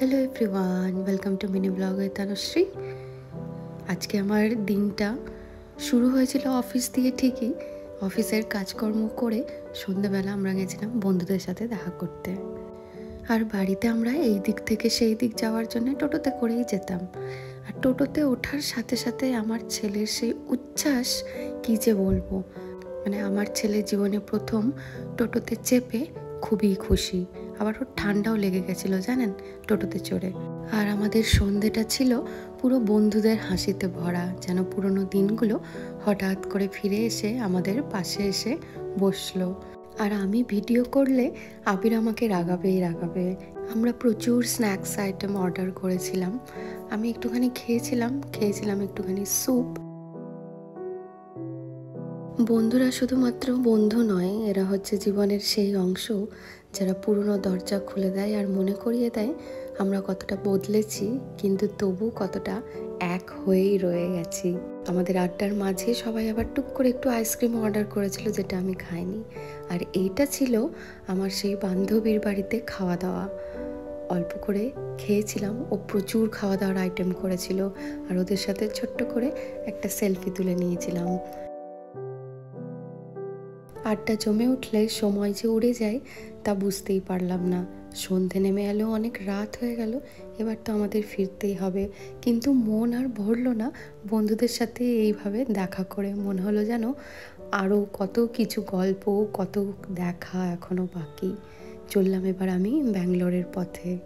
Hello everyone, welcome to mini blog with Tanushree. আজকে আমার দিনটা শুরু হয়েছিল অফিস দিয়ে ঠিকই। অফিসের কাজকর্ম করে সন্ধ্যাবেলা আমরা গেছিলাম বন্ধুদের সাথে দেখা করতে। আর বাড়িতে আমরা এই দিক থেকে সেই দিক যাওয়ার জন্য টোটোতে করেই যেতাম। আর টোটোতে ওঠার সাথে সাথে আমার ছেলের সেই উচ্ছ্বাস কী যে বলবো। মানে আমার ছেলে জীবনে প্রথম টোটোতে চেপে খুবই খুশি। আবার ওর ঠান্ডাও লেগে গেছিলো জানেন টোটোতে চড়ে। আর আমাদের সন্ধেটা ছিল পুরো বন্ধুদের হাসিতে ভরা, যেন পুরনো দিনগুলো হঠাৎ করে ফিরে এসে আমাদের পাশে এসে বসলো। আর আমি ভিডিও করলে আবির আমাকে রাগাবেই রাগাবে। আমরা প্রচুর স্ন্যাক্স আইটেম অর্ডার করেছিলাম। আমি একটুখানি খেয়েছিলাম একটুখানি স্যুপ। বন্ধুরা শুধুমাত্র বন্ধু নয়, এরা হচ্ছে জীবনের সেই অংশ যারা পুরনো দরজা খুলে দেয় আর মনে করিয়ে দেয় আমরা কতটা বদলেছি, কিন্তু তবু কতটা এক হয়েই রয়ে গেছি। আমাদের আড্ডার মাঝে সবাই আবার টুক করে একটু আইসক্রিম অর্ডার করেছিল, যেটা আমি খাইনি। আর এইটা ছিল আমার সেই বান্ধবীর বাড়িতে খাওয়া দাওয়া। অল্প করে খেয়েছিলাম, ও প্রচুর খাওয়া দাওয়ার আইটেম করেছিল। আর ওদের সাথে ছোট্ট করে একটা সেলফি তুলে নিয়েছিলাম। আড্ডা জমে উঠলে সময় যে উড়ে যায় তা বুঝতেই পারলাম না। সন্ধে নেমে এলো, অনেক রাত হয়ে গেল। এবার তো আমাদের ফিরতেই হবে, কিন্তু মন আর ভরলো না বন্ধুদের সাথে এইভাবে দেখা করে। মনে হলো যেন আরও কত কিছু গল্প, কত দেখা এখনও বাকি। চললাম এবার আমি ব্যাঙ্গালোরের পথে।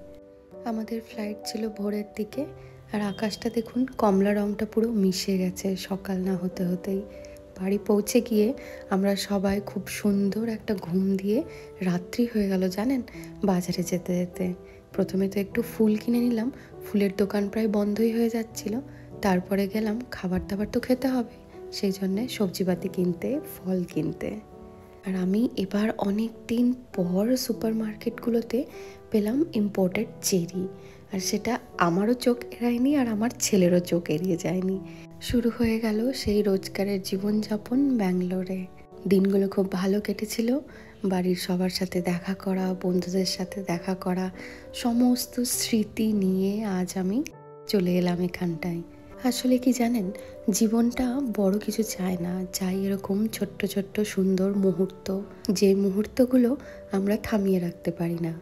আমাদের ফ্লাইট ছিল ভোরের দিকে। আর আকাশটা দেখুন, কমলা রঙটা পুরো মিশে গেছে সকাল না হতে হতেই। বাড়ি পৌঁছে গিয়ে আমরা সবাই খুব সুন্দর একটা ঘুম দিয়ে রাত্রি হয়ে গেল জানেন। বাজারে যেতে যেতে প্রথমে তো একটু ফুল কিনে নিলাম, ফুলের দোকান প্রায় বন্ধই হয়ে যাচ্ছিল। তারপরে গেলাম, খাবার দাবার তো খেতে হবে, সেই জন্যে সবজিপাতি কিনতে, ফল কিনতে। আর আমি এবার অনেক দিন পর সুপার মার্কেটগুলোতে পেলাম ইম্পোর্টেড চেরি। আর সেটা আমারও চোখ এড়ায়নি, আর আমার ছেলেরও চোখ এড়িয়ে যায়নি। শুরু হয়ে গেল সেই রোজগারের জীবনযাপন ব্যাঙ্গালোরে। দিনগুলো খুব ভালো কেটেছিল। বাড়ির সবার সাথে দেখা করা, বন্ধুদের সাথে দেখা করা, সমস্ত স্মৃতি নিয়ে আজ আমি চলে এলাম এখানটায়। আসলে কি জানেন, জীবনটা বড় কিছু চায় না, চাই এরকম ছোট্ট ছোট্ট সুন্দর মুহূর্ত, যে মুহূর্তগুলো আমরা থামিয়ে রাখতে পারি না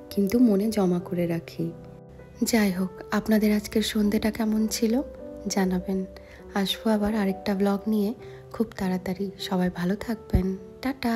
কিন্তু মনে জমা করে রাখি। যাই হোক, আপনাদের আজকের সন্ধেটা কেমন ছিল জানাবেন। আসবো আবার আরেকটা ব্লগ নিয়ে খুব তাড়াতাড়ি। সবাই ভালো থাকবেন, টাটা।